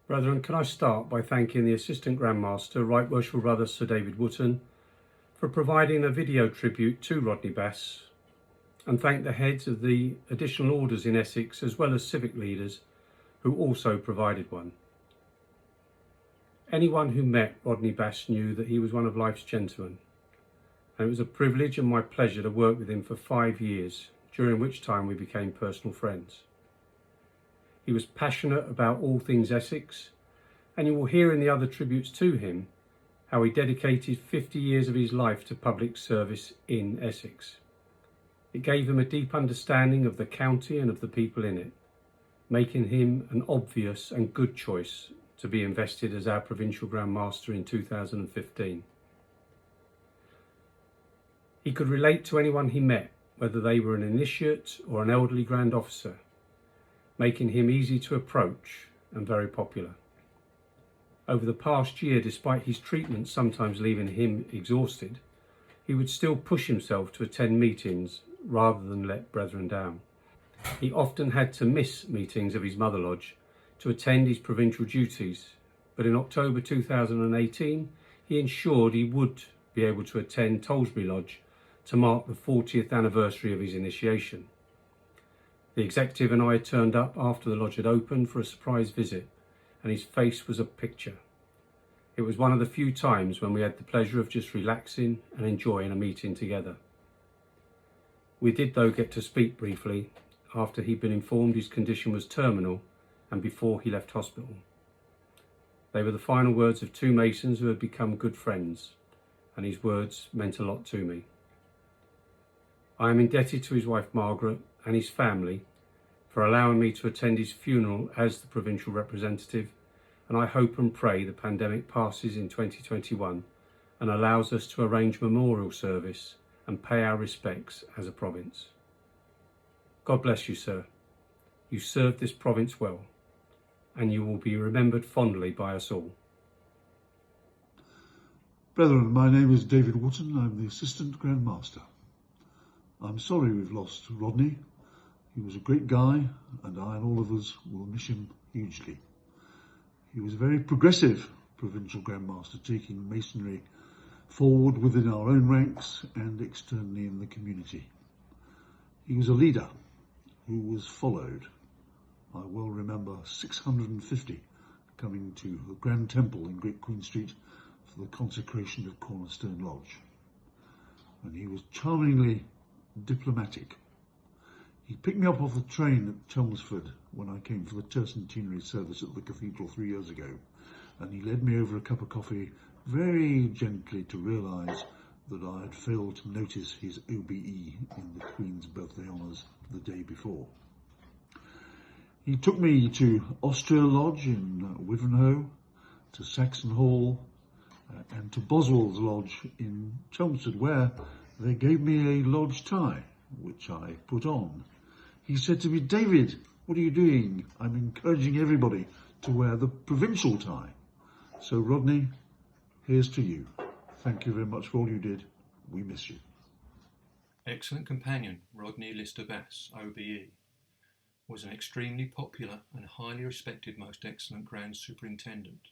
Brethren, can I start by thanking the Assistant Grand Master, Right Worshipful Brother Sir David Wootton, for providing a video tribute to Rodney Bess, and thank the heads of the additional orders in Essex as well as civic leaders who also provided one. Anyone who met Rodney Bess knew that he was one of life's gentlemen, and it was a privilege and my pleasure to work with him for 5 years, during which time we became personal friends. He was passionate about all things Essex, and you will hear in the other tributes to him how he dedicated 50 years of his life to public service in Essex. It gave him a deep understanding of the county and of the people in it, making him an obvious and good choice to be invested as our Provincial Grand Master in 2015. He could relate to anyone he met, whether they were an initiate or an elderly Grand Officer, making him easy to approach and very popular. Over the past year, despite his treatment sometimes leaving him exhausted, he would still push himself to attend meetings rather than let brethren down. He often had to miss meetings of his mother lodge to attend his provincial duties, but in October 2018, he ensured he would be able to attend Tolsbury Lodge to mark the 40th anniversary of his initiation. The executive and I turned up after the lodge had opened for a surprise visit, and his face was a picture. It was one of the few times when we had the pleasure of just relaxing and enjoying a meeting together. We did though get to speak briefly after he'd been informed his condition was terminal and before he left hospital. They were the final words of two Masons who had become good friends, and his words meant a lot to me. I am indebted to his wife Margaret and his family for allowing me to attend his funeral as the provincial representative, and I hope and pray the pandemic passes in 2021 and allows us to arrange memorial service and pay our respects as a province. God bless you, sir. You served this province well, and you will be remembered fondly by us all. Brethren, my name is David Wootton. I'm the Assistant Grand Master. I'm sorry we've lost Rodney. He was a great guy, and I and all of us will miss him hugely. He was a very progressive Provincial Grand Master, taking Masonry forward within our own ranks and externally in the community. He was a leader who was followed. I well remember 650 coming to the Grand Temple in Great Queen Street for the consecration of Cornerstone Lodge. And he was charmingly diplomatic. He picked me up off the train at Chelmsford when I came for the tercentenary service at the cathedral 3 years ago, and he led me over a cup of coffee very gently to realise that I had failed to notice his OBE in the Queen's birthday honours the day before. He took me to Austria Lodge in Wivenhoe, to Saxon Hall, and to Boswell's Lodge in Chelmsford, where they gave me a lodge tie, which I put on. He said to me, "David, what are you doing?" "I'm encouraging everybody to wear the provincial tie." So Rodney, here's to you. Thank you very much for all you did. We miss you. Excellent companion Rodney Lister Bess, OBE, was an extremely popular and highly respected Most Excellent Grand Superintendent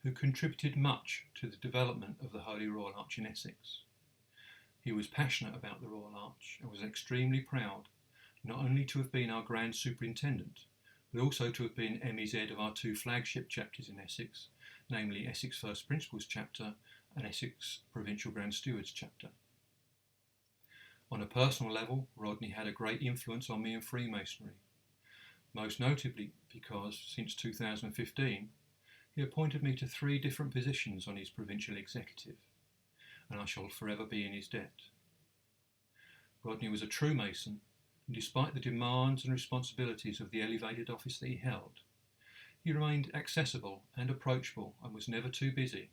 who contributed much to the development of the Holy Royal Arch in Essex. He was passionate about the Royal Arch and was extremely proud not only to have been our Grand Superintendent, but also to have been MEZ of our two flagship chapters in Essex, namely Essex First Principles Chapter and Essex Provincial Grand Stewards Chapter. On a personal level, Rodney had a great influence on me in Freemasonry, most notably because, since 2015, he appointed me to 3 different positions on his provincial executive, and I shall forever be in his debt. Rodney was a true Mason, and despite the demands and responsibilities of the elevated office that he held, he remained accessible and approachable and was never too busy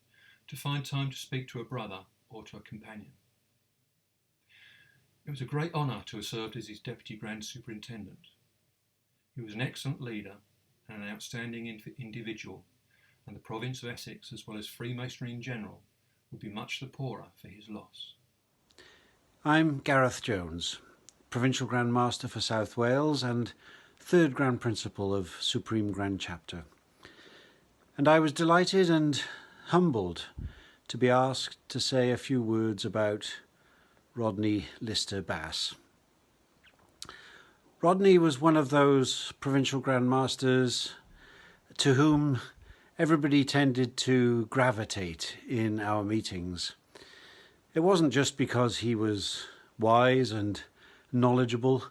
to find time to speak to a brother or to a companion. It was a great honour to have served as his Deputy Grand Superintendent. He was an excellent leader and an outstanding individual, and the province of Essex, as well as Freemasonry in general, would be much the poorer for his loss. I'm Gareth Jones, Provincial Grand Master for South Wales and 3rd Grand Principal of Supreme Grand Chapter. and I was delighted and humbled to be asked to say a few words about Rodney Lister Bass. Rodney was one of those provincial Grand Masters to whom everybody tended to gravitate in our meetings. It wasn't just because he was wise and knowledgeable.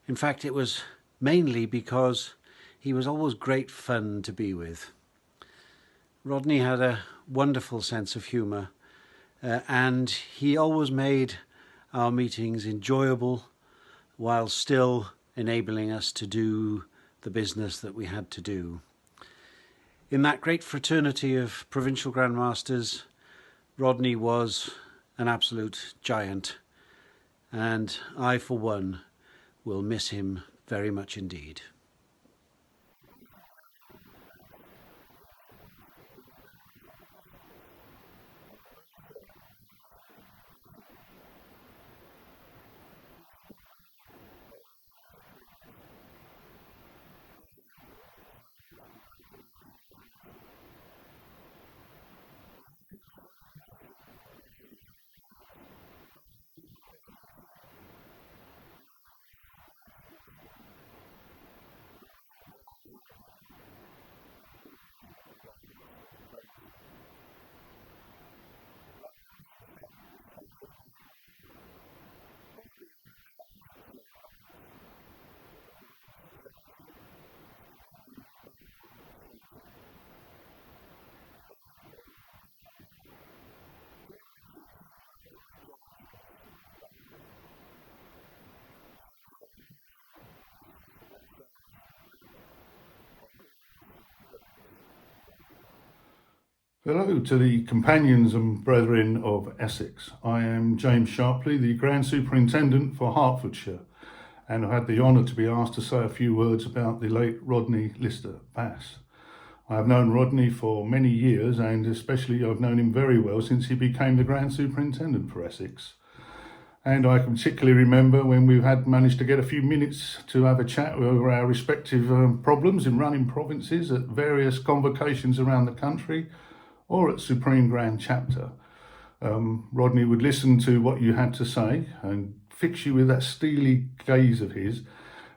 In fact, it was mainly because he was always great fun to be with. Rodney had a wonderful sense of humour, and he always made our meetings enjoyable while still enabling us to do the business that we had to do. In that great fraternity of provincial Grand Masters, Rodney was an absolute giant, and I, for one, will miss him very much indeed. Hello to the companions and brethren of Essex. I am James Sharpley, the Grand Superintendent for Hertfordshire, and I've had the honour to be asked to say a few words about the late Rodney Lister Bass. I have known Rodney for many years, and especially I've known him very well since he became the Grand Superintendent for Essex. And I can particularly remember when we've managed to get a few minutes to have a chat over our respective problems in running provinces at various convocations around the country, or at Supreme Grand Chapter. Rodney would listen to what you had to say and fix you with that steely gaze of his,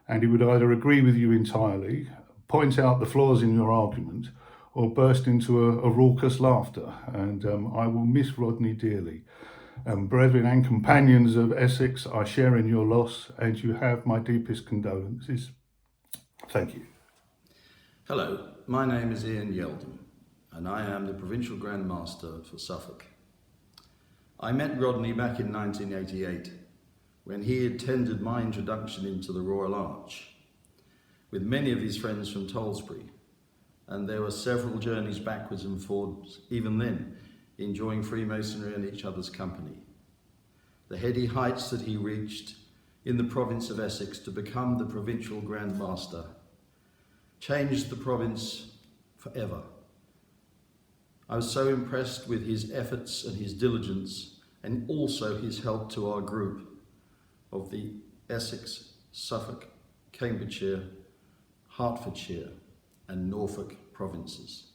and he would either agree with you entirely, point out the flaws in your argument, or burst into a raucous laughter. And I will miss Rodney dearly. Brethren and companions of Essex, I share in your loss, and you have my deepest condolences. Thank you. Hello, my name is Ian Yeldon, and I am the Provincial Grand Master for Suffolk. I met Rodney back in 1988, when he attended my introduction into the Royal Arch, with many of his friends from Tolsbury, and there were several journeys backwards and forwards, even then, enjoying Freemasonry and each other's company. The heady heights that he reached in the province of Essex to become the Provincial Grand Master changed the province forever. I was so impressed with his efforts and his diligence, and also his help to our group of the Essex, Suffolk, Cambridgeshire, Hertfordshire and Norfolk provinces.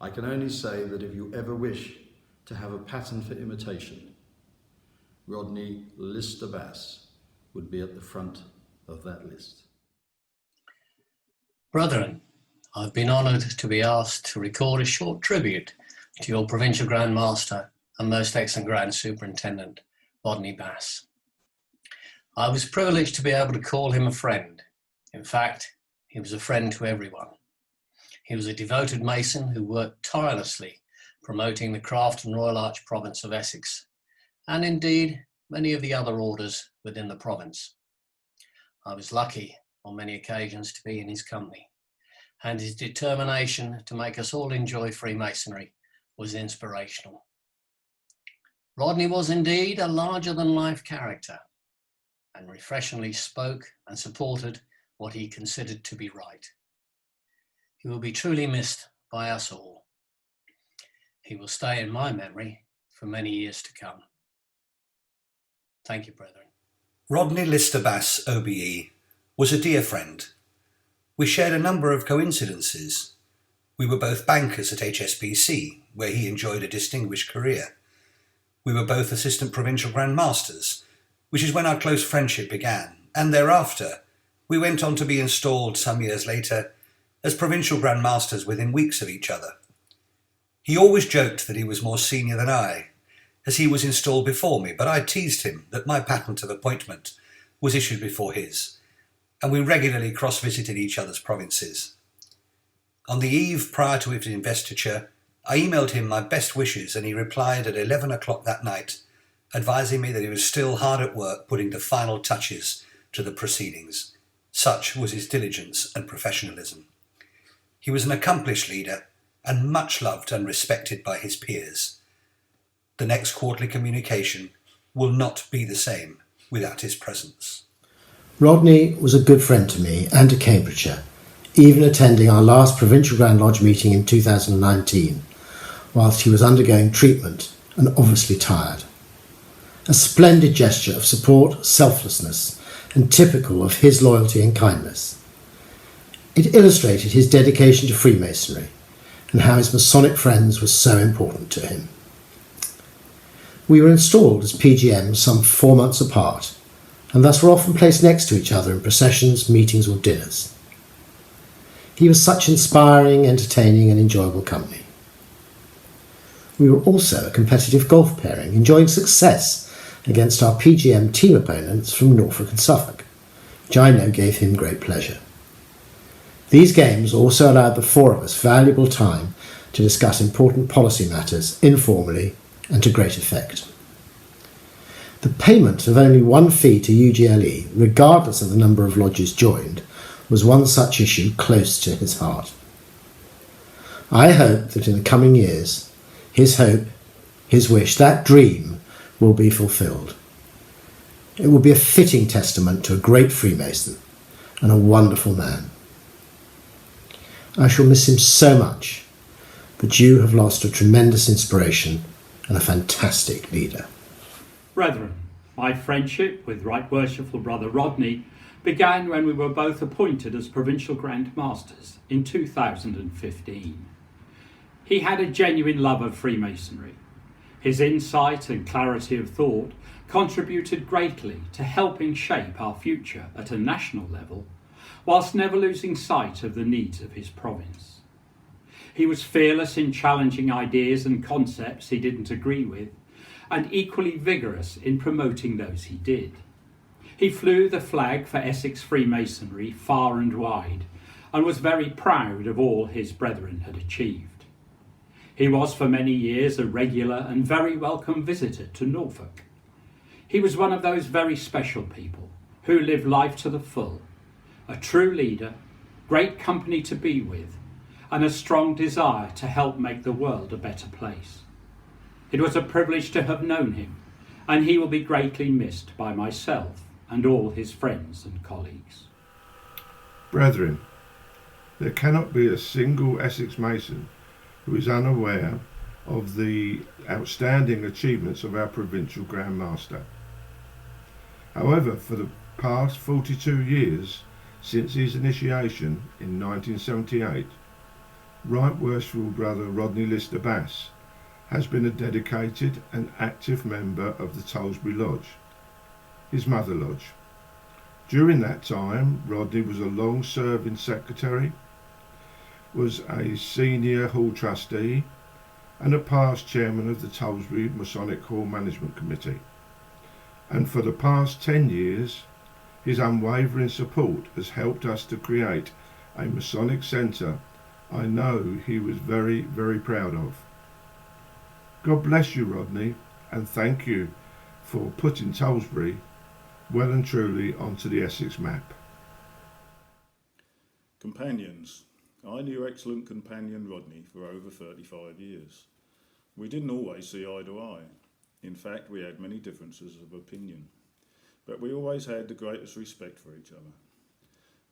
I can only say that if you ever wish to have a pattern for imitation, Rodney Lister Bass would be at the front of that list. Brethren, I've been honoured to be asked to record a short tribute to your Provincial Grand Master and most excellent Grand Superintendent, Rodney Bass. I was privileged to be able to call him a friend. In fact, he was a friend to everyone. He was a devoted Mason who worked tirelessly promoting the craft and Royal Arch province of Essex, and indeed many of the other orders within the province. I was lucky on many occasions to be in his company, and his determination to make us all enjoy Freemasonry was inspirational. Rodney was indeed a larger-than-life character, and refreshingly spoke and supported what he considered to be right. He will be truly missed by us all. He will stay in my memory for many years to come. Thank you, brethren. Rodney Lister Bass, OBE, was a dear friend. We shared a number of coincidences, We were both bankers at HSBC, where he enjoyed a distinguished career. We were both assistant provincial Grand Masters, which is when our close friendship began, and thereafter we went on to be installed some years later as provincial Grand Masters within weeks of each other. He always joked that he was more senior than I, as he was installed before me, but I teased him that my patent of appointment was issued before his, and we regularly cross-visited each other's provinces. On the eve prior to his investiture, I emailed him my best wishes, and he replied at 11 o'clock that night, advising me that he was still hard at work putting the final touches to the proceedings. Such was his diligence and professionalism. He was an accomplished leader and much loved and respected by his peers. The next quarterly communication will not be the same without his presence. Rodney was a good friend to me and to Cambridgeshire, even attending our last Provincial Grand Lodge meeting in 2019, whilst he was undergoing treatment and obviously tired. A splendid gesture of support, selflessness, and typical of his loyalty and kindness. It illustrated his dedication to Freemasonry and how his Masonic friends were so important to him. We were installed as PGMs some 4 months apart, and thus were often placed next to each other in processions, meetings or dinners. He was such inspiring, entertaining and enjoyable company. We were also a competitive golf pairing, enjoying success against our PGM team opponents from Norfolk and Suffolk, which I know gave him great pleasure. These games also allowed the four of us valuable time to discuss important policy matters informally and to great effect. The payment of only one fee to UGLE, regardless of the number of lodges joined, was one such issue close to his heart. I hope that in the coming years, his hope, his wish, that dream will be fulfilled. It will be a fitting testament to a great Freemason and a wonderful man. I shall miss him so much, but you have lost a tremendous inspiration and a fantastic leader. Brethren, my friendship with Right Worshipful Brother Rodney began when we were both appointed as Provincial Grand Masters in 2015. He had a genuine love of Freemasonry. His insight and clarity of thought contributed greatly to helping shape our future at a national level, whilst never losing sight of the needs of his province. He was fearless in challenging ideas and concepts he didn't agree with, and equally vigorous in promoting those he did. He flew the flag for Essex Freemasonry far and wide, and was very proud of all his brethren had achieved. He was for many years a regular and very welcome visitor to Norfolk. He was one of those very special people who live life to the full, a true leader, great company to be with, and a strong desire to help make the world a better place. It was a privilege to have known him, and he will be greatly missed by myself and all his friends and colleagues. Brethren, there cannot be a single Essex Mason who is unaware of the outstanding achievements of our Provincial Grand Master. However, for the past 42 years, since his initiation in 1978, Right Worshipful Brother Rodney Lister Bass has been a dedicated and active member of the Tollesbury Lodge, his mother lodge. During that time, Rodney was a long-serving secretary, was a senior hall trustee and a past chairman of the Tollesbury Masonic Hall Management Committee. And for the past 10 years, his unwavering support has helped us to create a Masonic centre I know he was very, very proud of. God bless you, Rodney, and thank you for putting Tollesbury well and truly onto the Essex map. Companions. I knew excellent companion Rodney for over 35 years. We didn't always see eye to eye. In fact, we had many differences of opinion. But we always had the greatest respect for each other.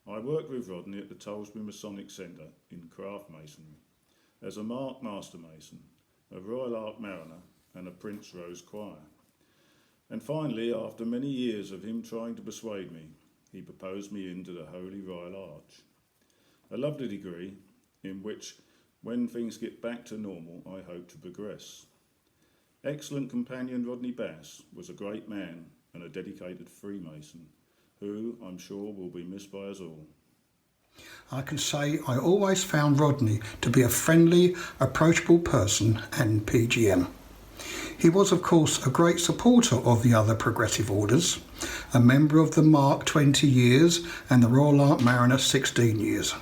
I worked with Rodney at the Tollesbury Masonic Centre in Craft Masonry as a Mark Master Mason, a Royal Ark Mariner and a Prince Rose Choir. And finally, after many years of him trying to persuade me, he proposed me into the Holy Royal Arch. A lovely degree in which When things get back to normal, I hope to progress. Excellent companion Rodney Bass was a great man and a dedicated Freemason, who I'm sure will be missed by us all. I can say I always found Rodney to be a friendly, approachable person and PGM. He was, of course, a great supporter of the other progressive orders, a member of the Mark 20 years and the Royal Ark Mariner 16 years.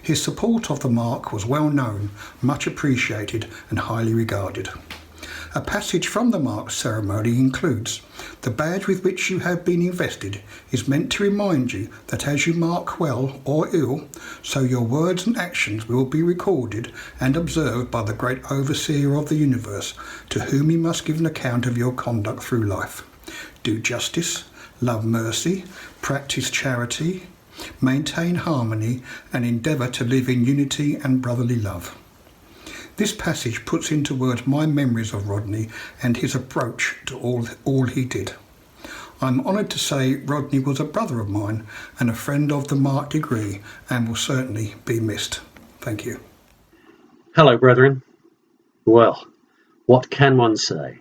His support of the Mark was well known, much appreciated and highly regarded. A passage from the Mark ceremony includes, "The badge with which you have been invested is meant to remind you that as you mark well or ill, so your words and actions will be recorded and observed by the great overseer of the universe, to whom you must give an account of your conduct through life. Do justice, love mercy, practice charity, maintain harmony, and endeavour to live in unity and brotherly love." This passage puts into words my memories of Rodney and his approach to all he did. I'm honoured to say Rodney was a brother of mine and a friend of the Mark degree, and will certainly be missed. Thank you. Hello, brethren. Well, what can one say?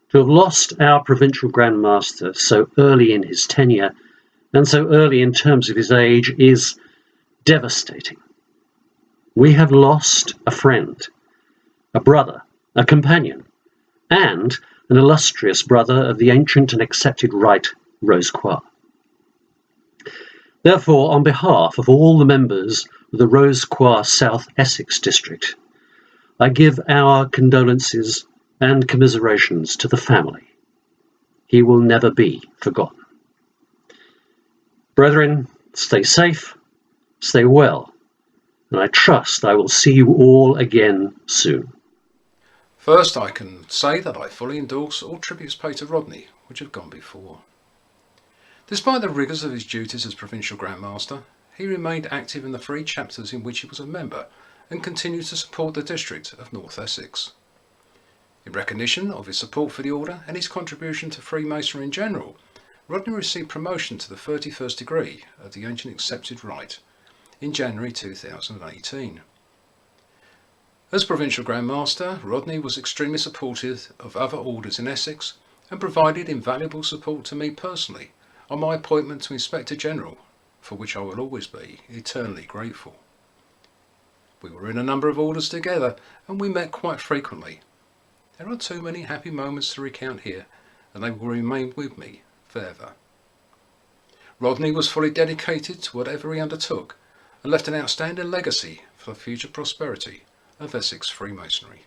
To have lost our Provincial Grand Master so early in his tenure and so early in terms of his age is devastating. We have lost a friend, a brother, a companion, and an illustrious brother of the ancient and accepted right Rose Croix. Therefore, on behalf of all the members of the Rose Croix South Essex district, I give our condolences and commiserations to the family. He will never be forgotten. Brethren, stay safe, stay well, and I trust I will see you all again soon. First, I can say that I fully endorse all tributes paid to Rodney, which have gone before. Despite the rigours of his duties as Provincial Grand Master, he remained active in the 3 chapters in which he was a member and continued to support the district of North Essex. In recognition of his support for the order and his contribution to Freemasonry in general, Rodney received promotion to the 31st degree of the ancient accepted rite in January 2018. As Provincial Grand Master, Rodney was extremely supportive of other orders in Essex and provided invaluable support to me personally on my appointment to Inspector General, for which I will always be eternally grateful. We were in a number of orders together and we met quite frequently. There are too many happy moments to recount here, and they will remain with me forever. Rodney was fully dedicated to whatever he undertook and left an outstanding legacy for the future prosperity of Essex Freemasonry.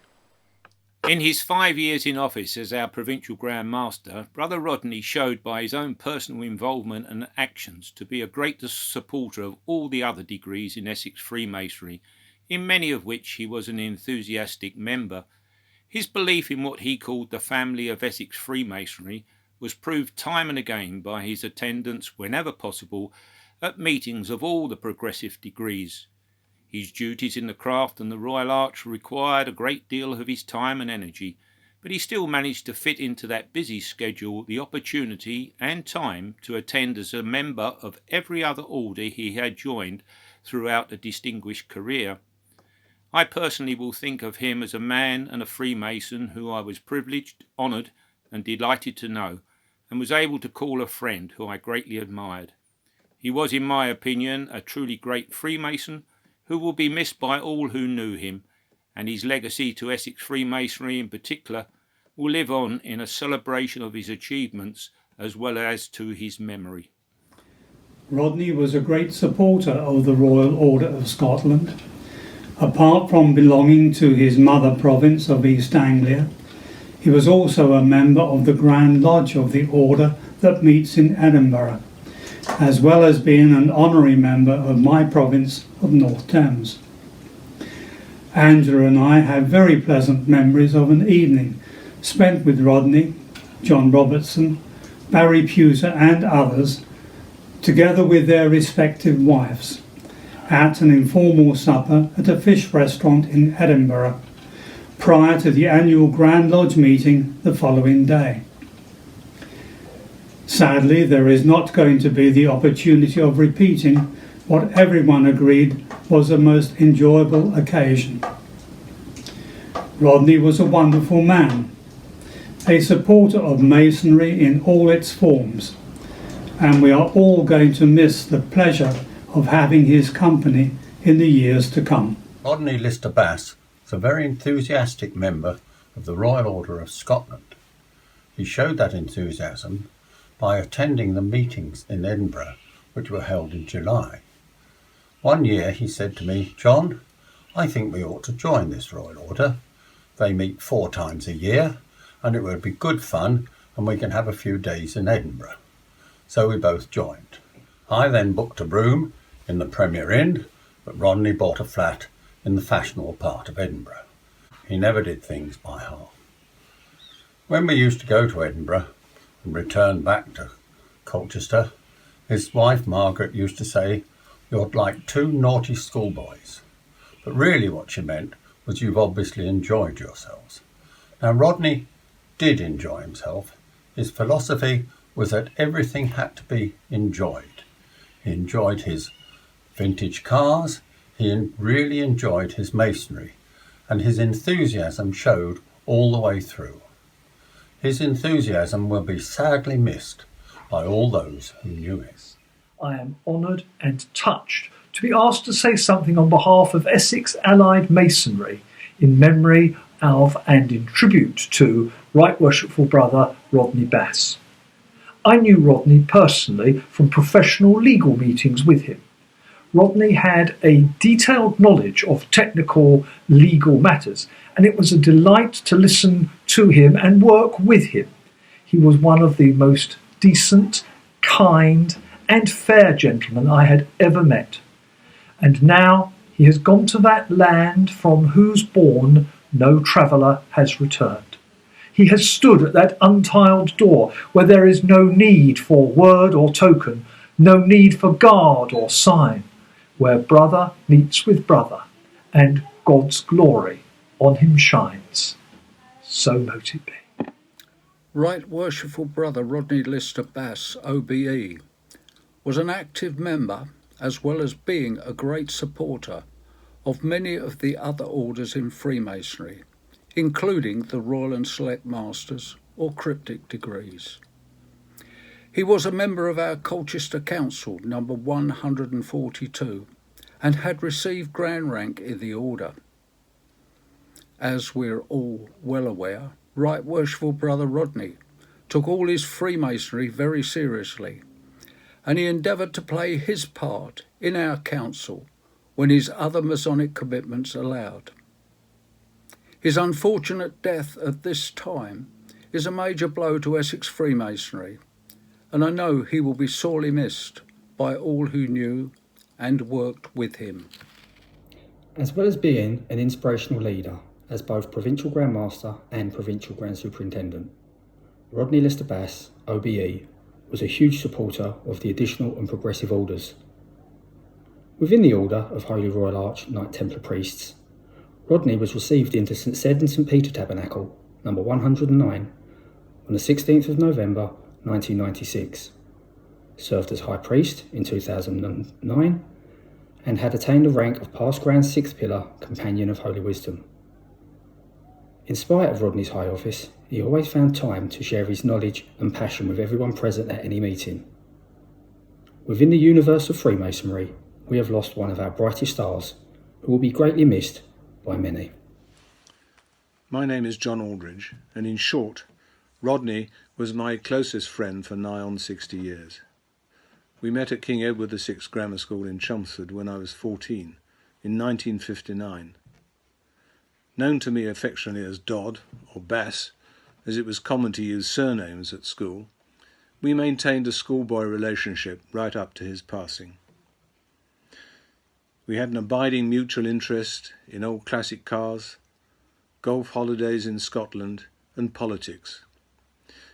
In his 5 years in office as our Provincial Grand Master, Brother Rodney showed by his own personal involvement and actions to be a great supporter of all the other degrees in Essex Freemasonry, in many of which he was an enthusiastic member. His belief in what he called the family of Essex Freemasonry was proved time and again by his attendance, whenever possible, at meetings of all the progressive degrees. His duties in the craft and the Royal Arch required a great deal of his time and energy, but he still managed to fit into that busy schedule the opportunity and time to attend as a member of every other order he had joined throughout a distinguished career. I personally will think of him as a man and a Freemason who I was privileged, honoured and delighted to know, and was able to call a friend who I greatly admired. He was, in my opinion, a truly great Freemason who will be missed by all who knew him, and his legacy to Essex Freemasonry in particular will live on in a celebration of his achievements as well as to his memory. Rodney was a great supporter of the Royal Order of Scotland. Apart from belonging to his mother province of East Anglia, he was also a member of the Grand Lodge of the Order that meets in Edinburgh, as well as being an honorary member of my province of North Thames. Angela and I have very pleasant memories of an evening spent with Rodney, John Robertson, Barry Poulter and others, together with their respective wives, at an informal supper at a fish restaurant in Edinburgh, prior to the annual Grand Lodge meeting the following day. Sadly, there is not going to be the opportunity of repeating what everyone agreed was a most enjoyable occasion. Rodney was a wonderful man, a supporter of masonry in all its forms, and we are all going to miss the pleasure of having his company in the years to come. Rodney Lister Bass is a very enthusiastic member of the Royal Order of Scotland. He showed that enthusiasm by attending the meetings in Edinburgh which were held in July. One year he said to me, "John, I think we ought to join this Royal Order. They meet 4 times a year and it would be good fun and we can have a few days in Edinburgh." So we both joined. I then booked a room in the Premier Inn, but Rodney bought a flat in the fashionable part of Edinburgh. He never did things by half. When we used to go to Edinburgh and return back to Colchester, his wife Margaret used to say, "You're like 2 naughty schoolboys." But really what she meant was you've obviously enjoyed yourselves. Now Rodney did enjoy himself. His philosophy was that everything had to be enjoyed. He enjoyed his vintage cars, he really enjoyed his masonry, and his enthusiasm showed all the way through. His enthusiasm will be sadly missed by all those who knew him. I am honoured and touched to be asked to say something on behalf of Essex Allied Masonry in memory of and in tribute to Right Worshipful Brother Rodney Bass. I knew Rodney personally from professional legal meetings with him. Rodney had a detailed knowledge of technical legal matters, and it was a delight to listen to him and work with him. He was one of the most decent, kind, and fair gentlemen I had ever met. And now he has gone to that land from whose bourne no traveller has returned. He has stood at that untiled door where there is no need for word or token, no need for guard or sign, where brother meets with brother, and God's glory on him shines. So mote it be. Right Worshipful Brother Rodney Lister Bass, OBE, was an active member, as well as being a great supporter of many of the other orders in Freemasonry, including the Royal and Select Masters or Cryptic degrees. He was a member of our Colchester Council, number 142, and had received grand rank in the order. As we're all well aware, Right Worshipful Brother Rodney took all his Freemasonry very seriously, and he endeavoured to play his part in our council when his other Masonic commitments allowed. His unfortunate death at this time is a major blow to Essex Freemasonry, and I know he will be sorely missed by all who knew and worked with him. As well as being an inspirational leader as both Provincial Grand Master and Provincial Grand Superintendent, Rodney Lister Bass, OBE, was a huge supporter of the additional and progressive orders. Within the Order of Holy Royal Arch Knight Templar Priests, Rodney was received into St Ced and St Peter Tabernacle, number 109, on the 16th of November 1996, served as High Priest in 2009, and had attained the rank of Past Grand Sixth Pillar Companion of Holy Wisdom. In spite of Rodney's high office, he always found time to share his knowledge and passion with everyone present at any meeting. Within the universe of Freemasonry, we have lost one of our brightest stars, who will be greatly missed by many. My name is John Aldridge, and in short, Rodney was my closest friend for nigh on 60 years. We met at King Edward VI Grammar School in Chelmsford when I was 14, in 1959. Known to me affectionately as Dodd, or Bass, as it was common to use surnames at school, we maintained a schoolboy relationship right up to his passing. We had an abiding mutual interest in old classic cars, golf holidays in Scotland, and politics.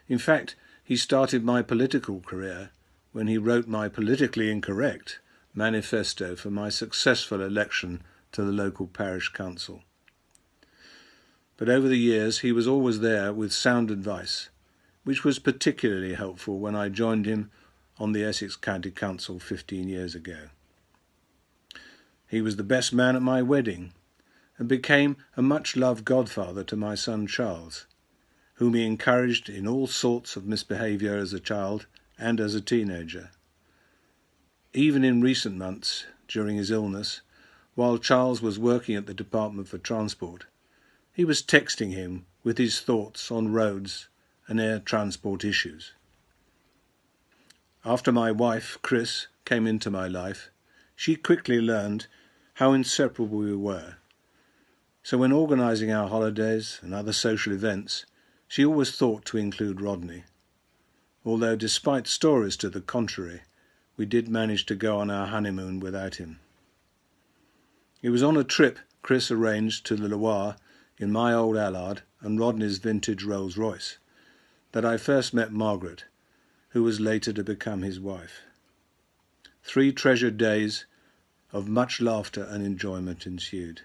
In fact, he started my political career when he wrote my politically incorrect manifesto for my successful election to the local parish council. But over the years he was always there with sound advice, which was particularly helpful when I joined him on the Essex County Council 15 years ago. He was the best man at my wedding, and became a much-loved godfather to my son Charles, whom he encouraged in all sorts of misbehaviour as a child and as a teenager. Even in recent months, during his illness, while Charles was working at the Department for Transport, he was texting him with his thoughts on roads and air transport issues. After my wife, Chris, came into my life, she quickly learned how inseparable we were. So when organising our holidays and other social events, she always thought to include Rodney, although despite stories to the contrary, we did manage to go on our honeymoon without him. It was on a trip Chris arranged to the Loire in my old Allard and Rodney's vintage Rolls-Royce that I first met Margaret, who was later to become his wife. 3 treasured days of much laughter and enjoyment ensued.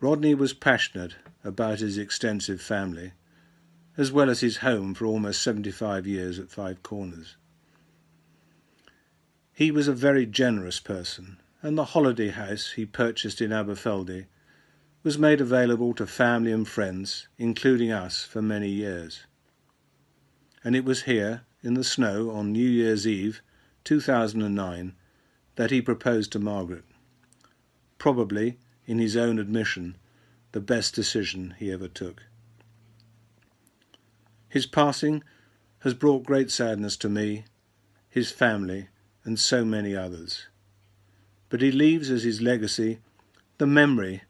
Rodney was passionate about his extensive family, as well as his home for almost 75 years at Five Corners. He was a very generous person, and the holiday house he purchased in Aberfeldy was made available to family and friends, including us, for many years. And it was here, in the snow on New Year's Eve, 2009, that he proposed to Margaret. Probably, in his own admission, the best decision he ever took. His passing has brought great sadness to me, his family, and so many others. But he leaves as his legacy the memory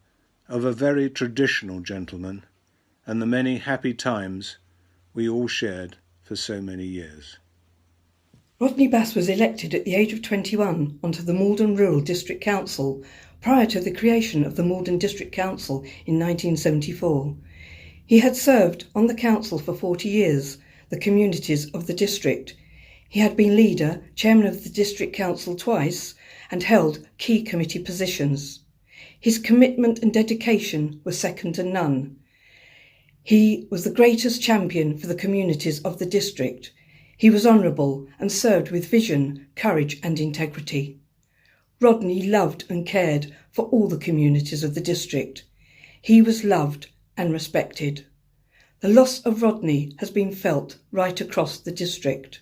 of a very traditional gentleman and the many happy times we all shared for so many years. Rodney Bass was elected at the age of 21 onto the Malden Rural District Council prior to the creation of the Malden District Council in 1974. He had served on the council for 40 years, the communities of the district. He had been leader, chairman of the district council twice, and held key committee positions. His commitment and dedication were second to none. He was the greatest champion for the communities of the district. He was honourable and served with vision, courage and integrity. Rodney loved and cared for all the communities of the district. He was loved and respected. The loss of Rodney has been felt right across the district.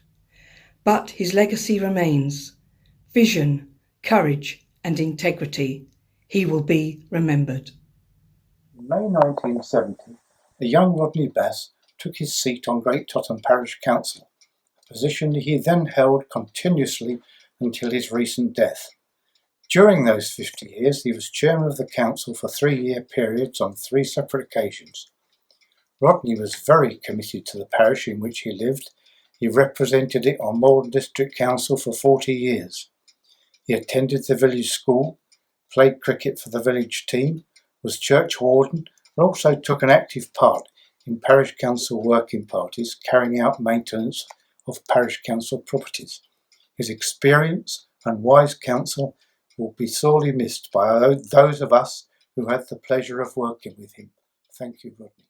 But his legacy remains. Vision, courage and integrity. He will be remembered. In May 1970, the young Rodney Bass took his seat on Great Totham Parish Council, a position he then held continuously until his recent death. During those 50 years, he was chairman of the council for 3-year periods on 3 separate occasions. Rodney was very committed to the parish in which he lived. He represented it on Malden District Council for 40 years. He attended the village school, played cricket for the village team, was church warden, and also took an active part in parish council working parties carrying out maintenance of parish council properties. His experience and wise counsel will be sorely missed by those of us who had the pleasure of working with him. Thank you, Rodney.